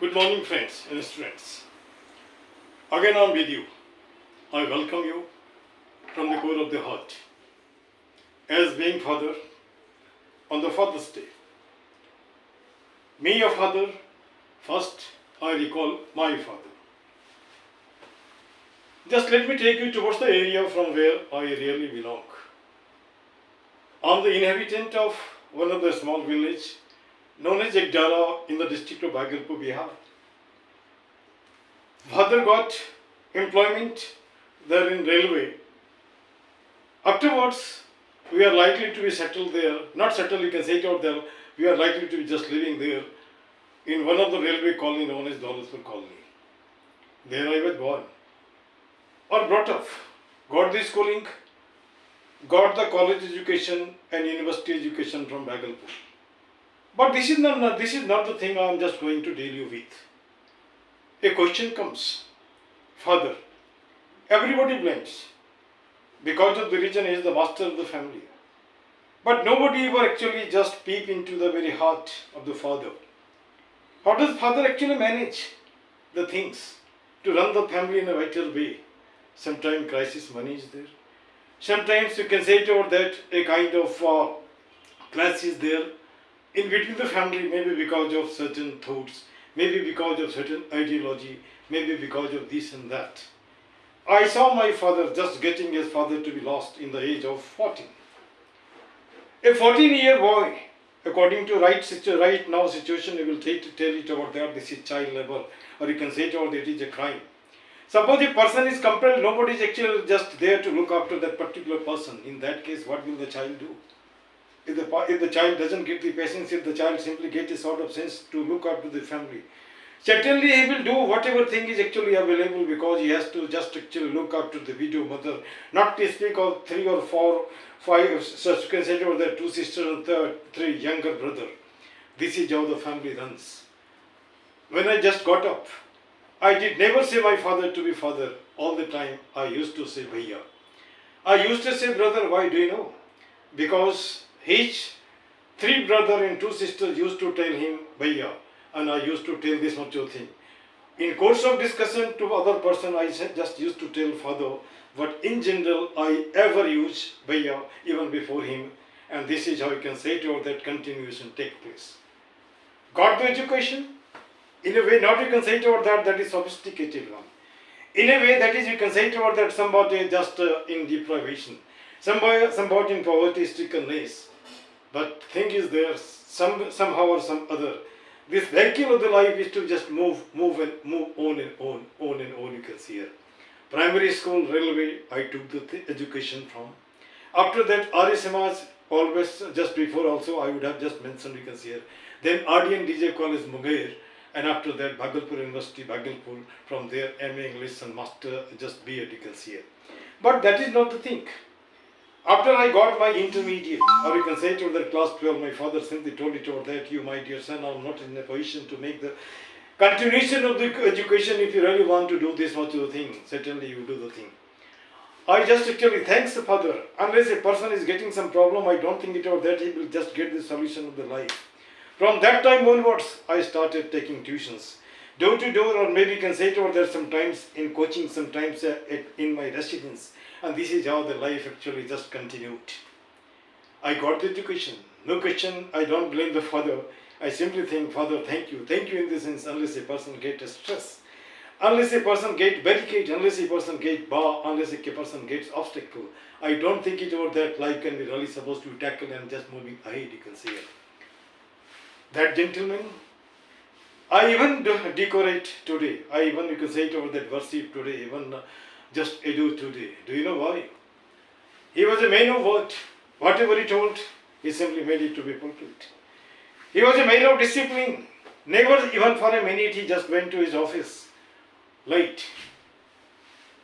Good morning, friends and students. Again, I'm with you. I welcome you from the core of the heart. As being father, on the Father's Day, me a father, first I recall my father. Just let me take you towards the area from where I really belong. I'm the inhabitant of one of the small village known as Jagdala in the district of Bhagalpur, Bihar. Father got employment there in railway. Afterwards, we are likely to be settled there. Not settled, you can say it out there. We are likely to be just living there in one of the railway colony known as Daulaspur colony. There I was born or brought up. Got the schooling, got the college education and university education from Bhagalpur. But this is not the thing I am just going to deal you with. A question comes, father, everybody blames because of the religion is the master of the family. But nobody ever actually just peep into the very heart of the father. How does father actually manage the things to run the family in a vital way? Sometimes crisis money is there. Sometimes you can say to that a kind of clash is there in between the family, maybe because of certain thoughts, maybe because of certain ideology, maybe because of this and that. I saw my father just getting his father to be lost in the age of 14. A 14-year boy, according to right now situation, you will tell it about that this is child labor, or you can say it about that it is a crime. Suppose a person is compelled, nobody is actually just there to look after that particular person. In that case, what will the child do? If the child doesn't get the patience, if the child simply gets a sort of sense to look after the family, certainly he will do whatever thing is actually available because he has to just actually look after the widow mother, not to speak of 3 or 4, 5, such you can say over there, 2 sisters and 3 younger brother. This is how the family runs. When I just got up, I did never say my father to be father. All the time I used to say Bhaiya. I used to say brother, why do you know? Because his 3 brother and 2 sisters used to tell him Bhaiya, and I used to tell this much of thing. In course of discussion to other person, I just used to tell father, but in general I ever use Bhaiya even before him, and this is how you can say to that continuation take place. Got the education? In a way, not you can say to that is sophisticated one. In a way, that is you can say to that somebody just in deprivation, somebody in poverty strickenness. But thing is there, somehow or some other, this vehicle of the life is to just move on, you can see here. Primary school, railway, I took the education from. After that, Arya Samaj, always, just before also, I would have just mentioned, you can see here. Then RDN DJ College, Mugair, and after that, Bhagalpur University, Bhagalpur, from there, MA English and Master, just BA, you can see here. But that is not the thing. After I got my intermediate, or you can say it over that class 12, my father simply told it over that, you my dear son are not in a position to make the continuation of the education. If you really want to do this much of the thing, certainly you do the thing. I just actually thanks the father. Unless a person is getting some problem, I don't think it over that he will just get the solution of the life. From that time onwards, I started taking tuitions. Door to door, or maybe you can say it over there sometimes in coaching, sometimes in my residence. And this is how the life actually just continued. I got the education. No question, I don't blame the father. I simply think, Father, thank you. Thank you in the sense, unless a person gets stress, unless a person gets barricade, unless a person gets bar, unless a person gets obstacle, I don't think it over that life can be really supposed to be tackled and just moving ahead, you can see it. That gentleman, I even decorate today. I even, you can say it over that worship today, even just edu today. Do you know why? He was a man of word. Whatever he told, he simply made it to be fulfilled. He was a man of discipline. Never even for a minute he just went to his office late.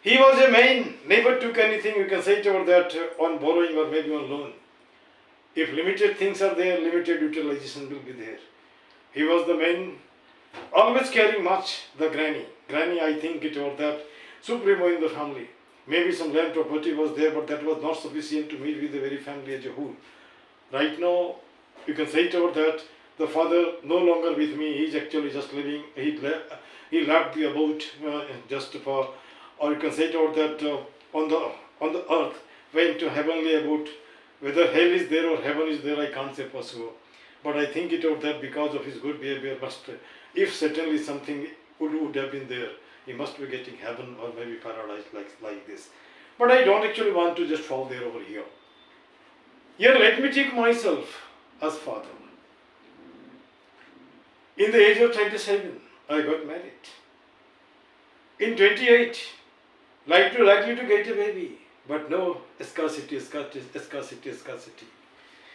He was a man, never took anything, you can say it over that on borrowing or maybe on loan. If limited things are there, limited utilization will be there. He was the man always caring much, the granny. Granny, I think it over that supremo in the family. Maybe some land property was there, but that was not sufficient to meet with the very family as a whole. Right now, you can say it over that the father no longer with me, he is actually just living, he left the abode just for, or you can say it out that on the earth, went to heavenly abode. Whether hell is there or heaven is there, I can't say for sure. But I think it out that because of his good behavior, if certainly something would have been there, he must be getting heaven or maybe paradise like this. But I don't actually want to just fall there over here. Here, let me take myself as father. In the age of 27, I got married. In 28, likely to get a baby, but no scarcity.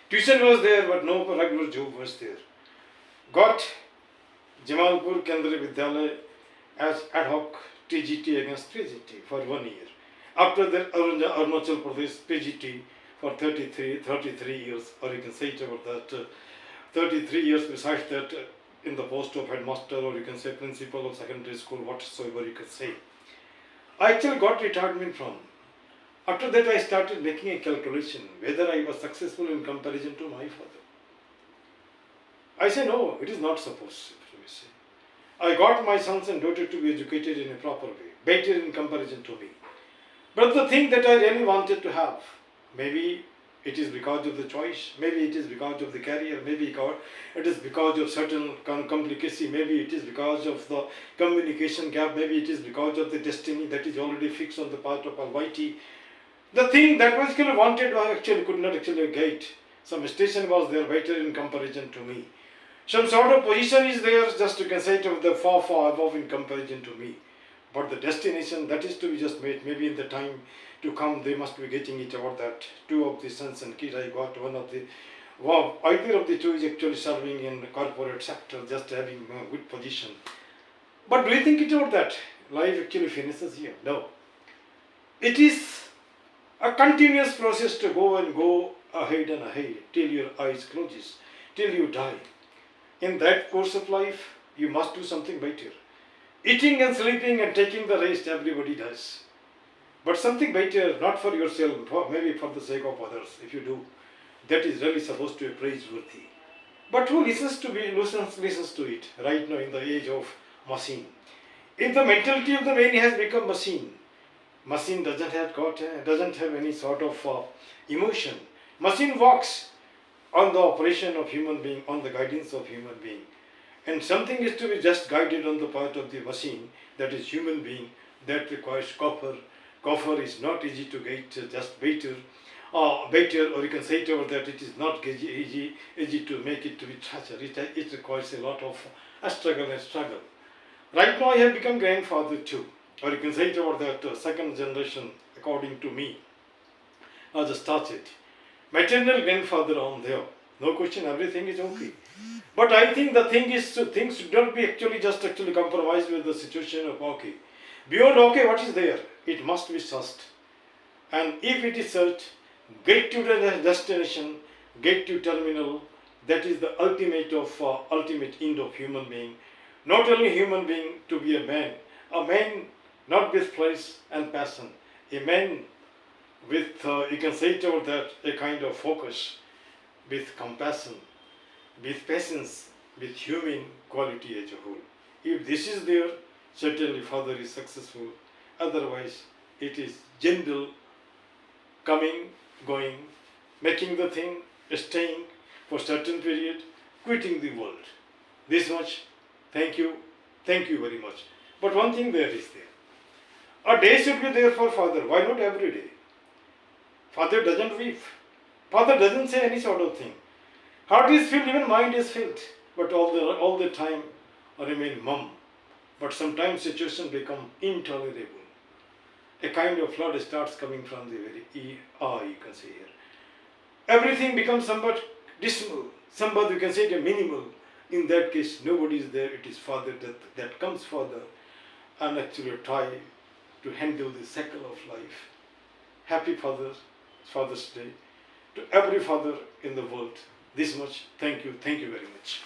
Tuition was there, but no regular job was there. Got Jamalpur Kendriya Vidyalaya as ad hoc TGT against PGT for 1 year. After that, Arunachal Pradesh PGT for 33 years, or you can say it about that 33 years besides that in the post of headmaster, or you can say principal of secondary school, whatsoever you can say. I actually got retirement from. After that, I started making a calculation whether I was successful in comparison to my father. I say no, it is not supposed to be said. I got my sons and daughter to be educated in a proper way, better in comparison to me. But the thing that I really wanted to have, maybe it is because of the choice, maybe it is because of the career, maybe it is because of certain complicacy, maybe it is because of the communication gap, maybe it is because of the destiny that is already fixed on the part of Almighty. The thing that was actually wanted, I actually could not actually get. Some station was there better in comparison to me. Some sort of position is there, just you can say it of the far above in comparison to me. But the destination that is to be just made, maybe in the time to come, they must be getting it about that. Two of the sons and kids I got, one of the, either of the two is actually serving in the corporate sector, just having a good position. But do you think it about that? Life actually finishes here? No. It is a continuous process to go ahead and ahead till your eyes closes, till you die. In that course of life, you must do something better. Eating and sleeping and taking the rest, everybody does. But something better, not for yourself, maybe for the sake of others, if you do, that is really supposed to be praiseworthy. But who listens to it right now in the age of machine? If the mentality of the man has become machine doesn't have any sort of emotion. Machine works on the operation of human being, on the guidance of human being. And something is to be just guided on the part of the machine, that is human being, that requires copper. Copper is not easy to get, just better, or you can say it over that it is not easy to make it to be treasure. It requires a lot of struggle. Right now I have become grandfather too, or you can say it over that second generation, according to me. I just started. Maternal grandfather on there. No question, everything is okay. But I think the thing is, things should not be actually compromised with the situation of okay. Beyond okay, what is there? It must be searched. And if it is searched, get to the destination, get to terminal, that is the ultimate end of human being. Not only human being to be a man not with place and passion, a man with, you can say it over that, a kind of focus, with compassion, with patience, with human quality as a whole. If this is there, certainly father is successful. Otherwise, it is general coming, going, making the thing, staying for certain period, quitting the world. This much. Thank you very much. But one thing there is there. A day should be there for father. Why not every day? Father doesn't weep. Father doesn't say any sort of thing. Heart is filled, even mind is filled. But all the time remain mum. But sometimes situation become intolerable. A kind of flood starts coming from the very you can say here. Everything becomes somewhat dismal. Somewhat you can say it minimal. In that case, nobody is there. It is father that comes further and actually try to handle the cycle of life. Happy Father's Day to every father in the world. This much. Thank you very much.